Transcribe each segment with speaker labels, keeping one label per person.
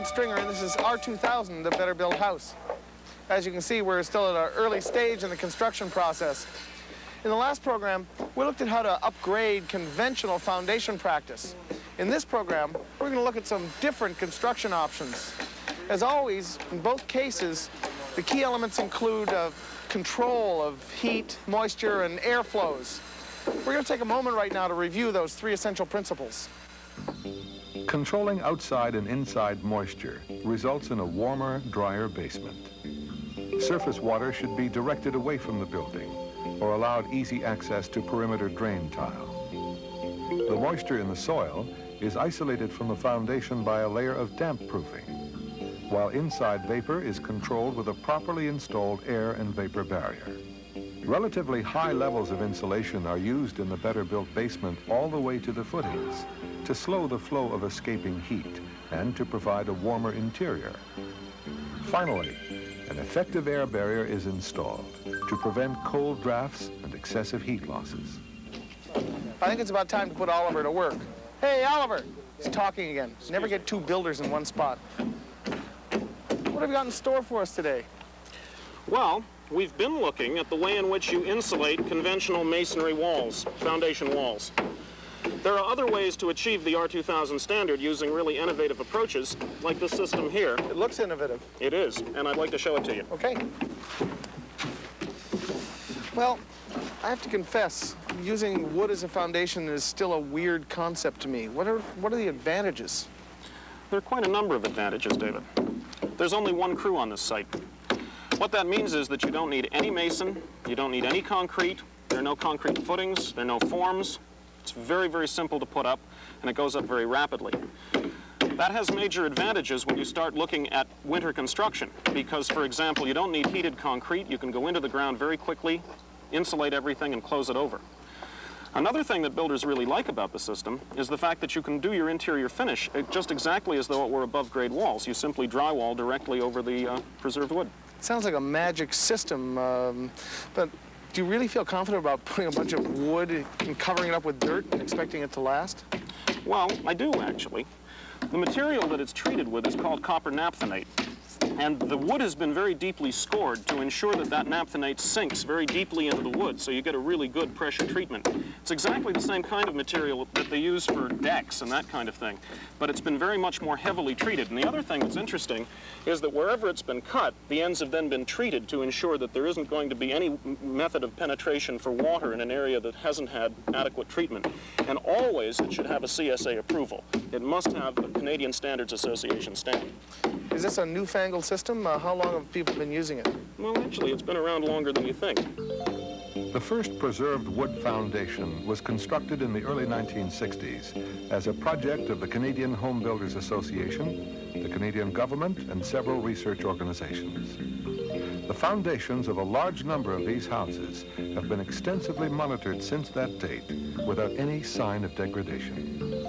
Speaker 1: Stringer, and this is R-2000, the Better Built House. As you can see, we're still at an early stage in the construction process. In the last program, we looked at how to upgrade conventional foundation practice. In this program, we're going to look at some different construction options. As always, in both cases, the key elements include control of heat, moisture, and air flows. We're going to take a moment right now to review those three essential principles.
Speaker 2: Controlling outside and inside moisture results in a warmer, drier basement. Surface water should be directed away from the building or allowed easy access to perimeter drain tile. The moisture in the soil is isolated from the foundation by a layer of damp proofing, while inside vapor is controlled with a properly installed air and vapor barrier. Relatively high levels of insulation are used in the better built basement all the way to the footings to slow the flow of escaping heat and to provide a warmer interior. Finally, an effective air barrier is installed to prevent cold drafts and excessive heat losses.
Speaker 1: I think it's about time to put Oliver to work. Hey, Oliver! He's talking again. Never get two builders in one spot. What have you got in store for us today?
Speaker 3: Well, we've been looking at the way in which you insulate conventional masonry walls, foundation walls. There are other ways to achieve the R-2000 standard using really innovative approaches, like this system here.
Speaker 1: It looks innovative.
Speaker 3: It is, and I'd like to show it to you.
Speaker 1: Okay. Well, I have to confess, using wood as a foundation is still a weird concept to me. What are the advantages?
Speaker 3: There are quite a number of advantages, David. There's only one crew on this site. What that means is that you don't need any mason, you don't need any concrete, there are no concrete footings, there are no forms. It's very, very simple to put up, and it goes up very rapidly. That has major advantages when you start looking at winter construction, because, for example, you don't need heated concrete. You can go into the ground very quickly, insulate everything, and close it over. Another thing that builders really like about the system is the fact that you can do your interior finish just exactly as though it were above-grade walls. You simply drywall directly over the preserved wood.
Speaker 1: It sounds like a magic system, but do you really feel confident about putting a bunch of wood and covering it up with dirt and expecting it to last?
Speaker 3: Well, I do, actually. The material that it's treated with is called copper naphthenate. And the wood has been very deeply scored to ensure that that naphthenate sinks very deeply into the wood, so you get a really good pressure treatment. It's exactly the same kind of material that they use for decks and that kind of thing, but it's been very much more heavily treated. And the other thing that's interesting is that wherever it's been cut, the ends have then been treated to ensure that there isn't going to be any method of penetration for water in an area that hasn't had adequate treatment. And always it should have a CSA approval. It must have a Canadian Standards Association stamp.
Speaker 1: Is this a newfangled system? How long have people been using it?
Speaker 3: Well, actually, it's been around longer than you think.
Speaker 2: The first preserved wood foundation was constructed in the early 1960s as a project of the Canadian Home Builders Association, the Canadian government, and several research organizations. The foundations of a large number of these houses have been extensively monitored since that date without any sign of degradation.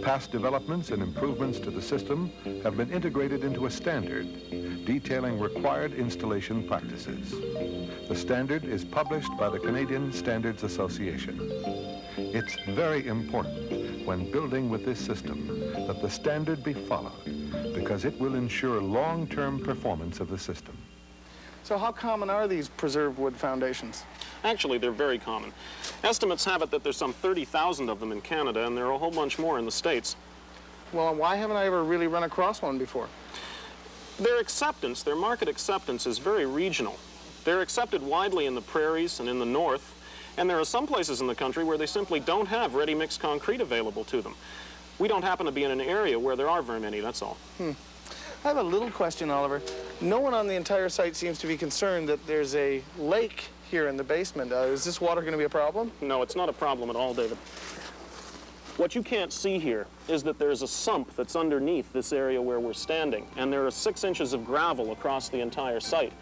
Speaker 2: Past developments and improvements to the system have been integrated into a standard detailing required installation practices. The standard is published by the Canadian Standards Association. It's very important when building with this system that the standard be followed because it will ensure long-term performance of the system.
Speaker 1: So how common are these preserved wood foundations?
Speaker 3: Actually, they're very common. Estimates have it that there's some 30,000 of them in Canada, and there are a whole bunch more in the States.
Speaker 1: Well, why haven't I ever really run across one before?
Speaker 3: Their acceptance, their market acceptance is very regional. They're accepted widely in the prairies and in the north, and there are some places in the country where they simply don't have ready mixed concrete available to them. We don't happen to be in an area where there are very many, that's all.
Speaker 1: I have a little question, Oliver. No one on the entire site seems to be concerned that there's a lake here in the basement. Is this water going to be a problem?
Speaker 3: No, it's not a problem at all, David. What you can't see here is that there's a sump that's underneath this area where we're standing, and there are 6 inches of gravel across the entire site.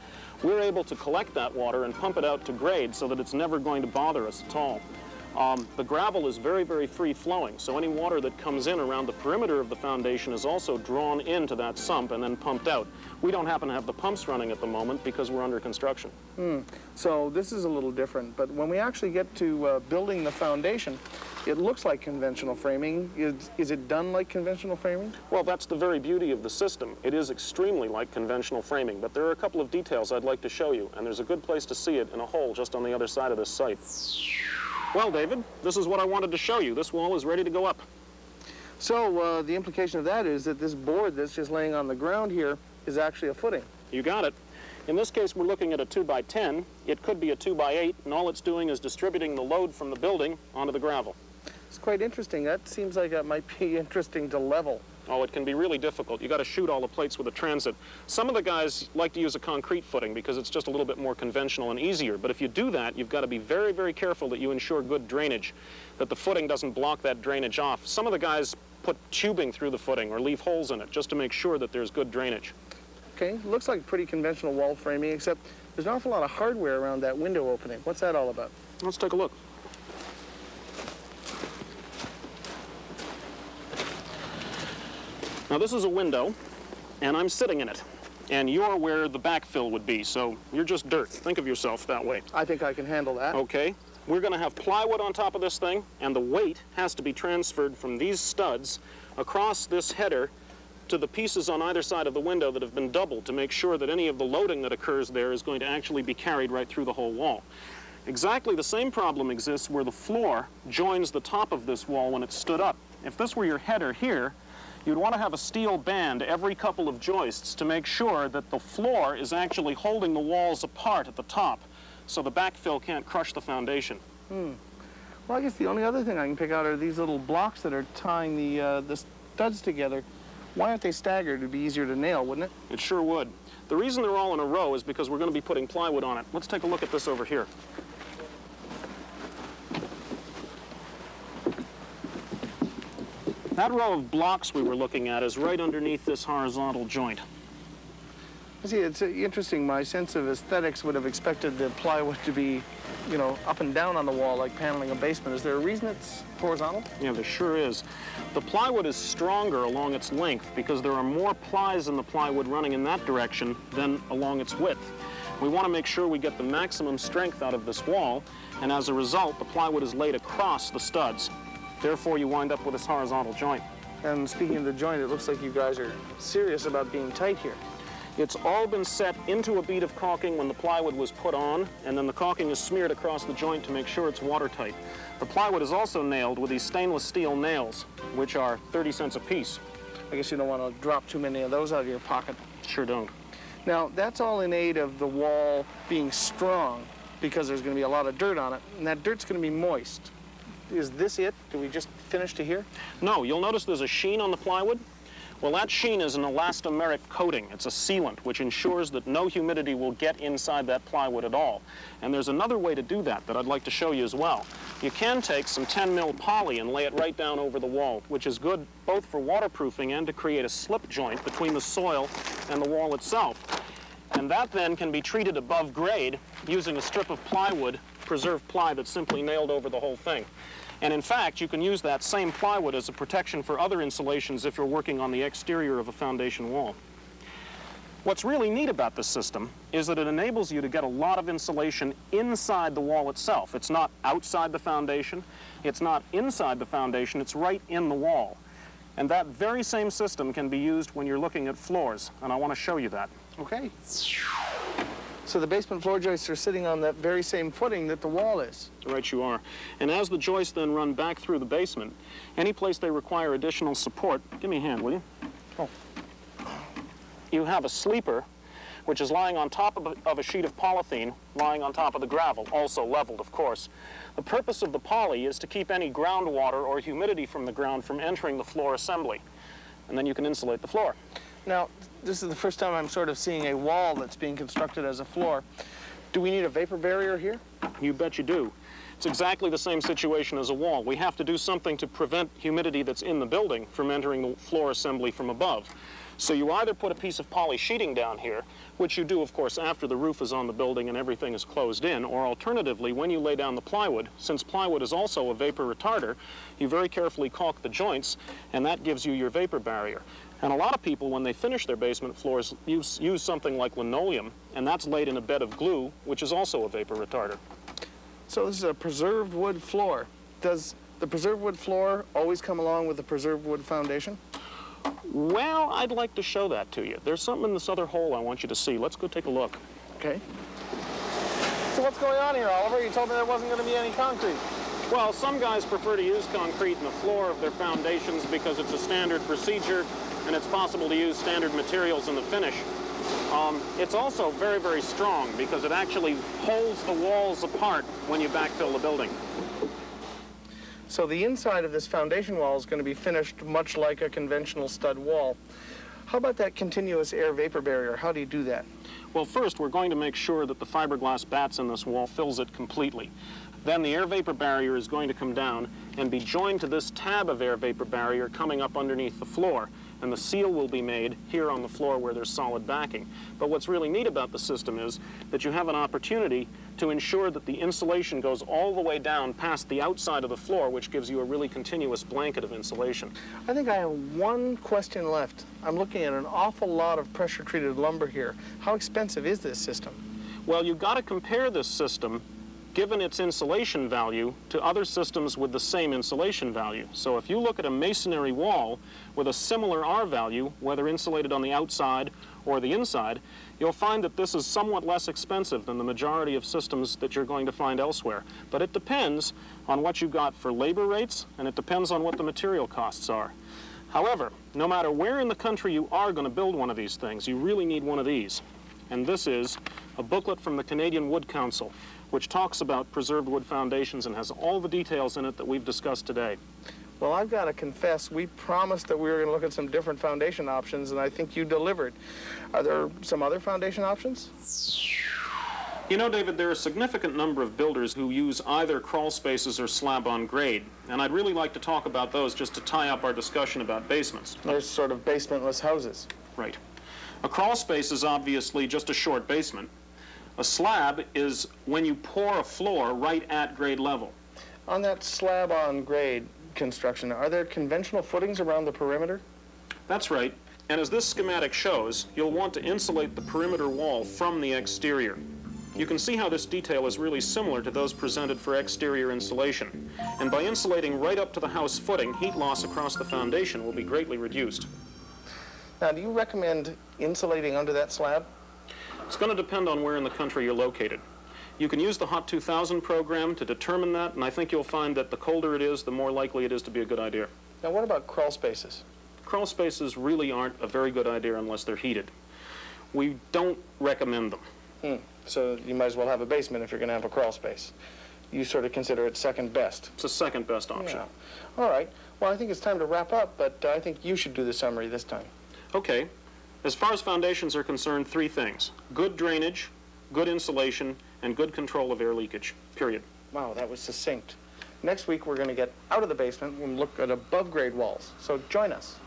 Speaker 3: We're able to collect that water and pump it out to grade so that it's never going to bother us at all. The gravel is very, very free-flowing, so any water that comes in around the perimeter of the foundation is also drawn into that sump and then pumped out. We don't happen to have the pumps running at the moment because we're under construction.
Speaker 1: So this is a little different, but when we actually get to building the foundation, it looks like conventional framing. Is it done like conventional framing?
Speaker 3: Well, that's the very beauty of the system. It is extremely like conventional framing, but there are a couple of details I'd like to show you, and there's a good place to see it in a hole just on the other side of this site. Well, David, this is what I wanted to show you. This wall is ready to go up.
Speaker 1: So the implication of that is that this board that's just laying on the ground here is actually a footing.
Speaker 3: You got it. In this case, we're looking at a 2x10. It could be a 2x8, and all it's doing is distributing the load from the building onto the gravel.
Speaker 1: It's quite interesting. That seems like it might be interesting to level.
Speaker 3: Oh, it can be really difficult. You got to shoot all the plates with a transit. Some of the guys like to use a concrete footing because it's just a little bit more conventional and easier. But if you do that, you've got to be very, very careful that you ensure good drainage, that the footing doesn't block that drainage off. Some of the guys put tubing through the footing or leave holes in it just to make sure that there's good drainage.
Speaker 1: Okay, looks like pretty conventional wall framing, except there's an awful lot of hardware around that window opening. What's that all about?
Speaker 3: Let's take a look. Now this is a window, and I'm sitting in it, and you're where the backfill would be, so you're just dirt. Think of yourself that way.
Speaker 1: I think I can handle that.
Speaker 3: Okay. We're going to have plywood on top of this thing, and the weight has to be transferred from these studs across this header to the pieces on either side of the window that have been doubled to make sure that any of the loading that occurs there is going to actually be carried right through the whole wall. Exactly the same problem exists where the floor joins the top of this wall when it's stood up. If this were your header here, you'd want to have a steel band every couple of joists to make sure that the floor is actually holding the walls apart at the top so the backfill can't crush the foundation.
Speaker 1: Well, I guess the only other thing I can pick out are these little blocks that are tying the studs together. Why aren't they staggered? It'd be easier to nail, wouldn't it?
Speaker 3: It sure would. The reason they're all in a row is because we're going to be putting plywood on it. Let's take a look at this over here. That row of blocks we were looking at is right underneath this horizontal joint.
Speaker 1: I see, it's interesting. My sense of aesthetics would have expected the plywood to be, you know, up and down on the wall like paneling a basement. Is there a reason it's horizontal?
Speaker 3: Yeah, there sure is. The plywood is stronger along its length because there are more plies in the plywood running in that direction than along its width. We want to make sure we get the maximum strength out of this wall, and as a result, the plywood is laid across the studs. Therefore, you wind up with this horizontal joint.
Speaker 1: And speaking of the joint, it looks like you guys are serious about being tight here.
Speaker 3: It's all been set into a bead of caulking when the plywood was put on, and then the caulking is smeared across the joint to make sure it's watertight. The plywood is also nailed with these stainless steel nails, which are 30 cents a piece.
Speaker 1: I guess you don't want to drop too many of those out of your pocket.
Speaker 3: Sure don't.
Speaker 1: Now, that's all in aid of the wall being strong because there's going to be a lot of dirt on it, and that dirt's going to be moist. Is this it? Do we just finish to here?
Speaker 3: No, you'll notice there's a sheen on the plywood. Well, that sheen is an elastomeric coating. It's a sealant, which ensures that no humidity will get inside that plywood at all. And there's another way to do that I'd like to show you as well. You can take some 10 mil poly and lay it right down over the wall, which is good both for waterproofing and to create a slip joint between the soil and the wall itself. And that then can be treated above grade using a strip of plywood, preserved ply that's simply nailed over the whole thing. And in fact, you can use that same plywood as a protection for other insulations if you're working on the exterior of a foundation wall. What's really neat about this system is that it enables you to get a lot of insulation inside the wall itself. It's not outside the foundation, it's not inside the foundation, it's right in the wall. And that very same system can be used when you're looking at floors, and I want to show you that.
Speaker 1: Okay. So the basement floor joists are sitting on that very same footing that the wall is.
Speaker 3: Right you are. And as the joists then run back through the basement, any place they require additional support, give me a hand, will you?
Speaker 1: Oh.
Speaker 3: You have a sleeper, which is lying on top of a sheet of polythene, lying on top of the gravel, also leveled, of course. The purpose of the poly is to keep any groundwater or humidity from the ground from entering the floor assembly. And then you can insulate the floor.
Speaker 1: Now, this is the first time I'm sort of seeing a wall that's being constructed as a floor. Do we need a vapor barrier here?
Speaker 3: You bet you do. It's exactly the same situation as a wall. We have to do something to prevent humidity that's in the building from entering the floor assembly from above. So you either put a piece of poly sheeting down here, which you do, of course, after the roof is on the building and everything is closed in, or alternatively, when you lay down the plywood, since plywood is also a vapor retarder, you very carefully caulk the joints, and that gives you your vapor barrier. And a lot of people, when they finish their basement floors, use something like linoleum, and that's laid in a bed of glue, which is also a vapor retarder.
Speaker 1: So this is a preserved wood floor. Does the preserved wood floor always come along with the preserved wood foundation?
Speaker 3: Well, I'd like to show that to you. There's something in this other hole I want you to see. Let's go take a look.
Speaker 1: Okay. So what's going on here, Oliver? You told me there wasn't going to be any concrete.
Speaker 3: Well, some guys prefer to use concrete in the floor of their foundations because it's a standard procedure and it's possible to use standard materials in the finish. It's also very, very strong because it actually holds the walls apart when you backfill the building.
Speaker 1: So the inside of this foundation wall is going to be finished much like a conventional stud wall. How about that continuous air vapor barrier? How do you do that?
Speaker 3: Well, first, we're going to make sure that the fiberglass batts in this wall fills it completely. Then the air vapor barrier is going to come down and be joined to this tab of air vapor barrier coming up underneath the floor. And the seal will be made here on the floor where there's solid backing. But what's really neat about the system is that you have an opportunity to ensure that the insulation goes all the way down past the outside of the floor, which gives you a really continuous blanket of insulation.
Speaker 1: I think I have one question left. I'm looking at an awful lot of pressure-treated lumber here. How expensive is this system?
Speaker 3: Well, you've got to compare this system, given its insulation value, to other systems with the same insulation value. So if you look at a masonry wall with a similar R value, whether insulated on the outside or the inside, you'll find that this is somewhat less expensive than the majority of systems that you're going to find elsewhere. But it depends on what you got for labor rates, and it depends on what the material costs are. However, no matter where in the country you are going to build one of these things, you really need one of these. And this is a booklet from the Canadian Wood Council, which talks about preserved wood foundations and has all the details in it that we've discussed today.
Speaker 1: Well, I've got to confess, we promised that we were going to look at some different foundation options, and I think you delivered. Are there some other foundation options?
Speaker 3: You know, David, there are a significant number of builders who use either crawl spaces or slab on grade, and I'd really like to talk about those just to tie up our discussion about basements.
Speaker 1: There's sort of basementless houses.
Speaker 3: Right. A crawl space is obviously just a short basement. A slab is when you pour a floor right at grade level.
Speaker 1: On that slab on grade construction, are there conventional footings around the perimeter?
Speaker 3: That's right. And as this schematic shows, you'll want to insulate the perimeter wall from the exterior. You can see how this detail is really similar to those presented for exterior insulation. And by insulating right up to the house footing, heat loss across the foundation will be greatly reduced.
Speaker 1: Now, do you recommend insulating under that slab?
Speaker 3: It's going to depend on where in the country you're located. You can use the R-2000 program to determine that, and I think you'll find that the colder it is, the more likely it is to be a good idea.
Speaker 1: Now, what about crawl spaces?
Speaker 3: Crawl spaces really aren't a very good idea unless they're heated. We don't recommend them.
Speaker 1: So you might as well have a basement if you're going to have a crawl space. You sort of consider it second best.
Speaker 3: It's a second best option.
Speaker 1: Yeah. All right. Well, I think it's time to wrap up, but I think you should do the summary this time.
Speaker 3: Okay. As far as foundations are concerned, three things: good drainage, good insulation, and good control of air leakage, period.
Speaker 1: Wow, that was succinct. Next week, we're going to get out of the basement and look at above-grade walls. So join us.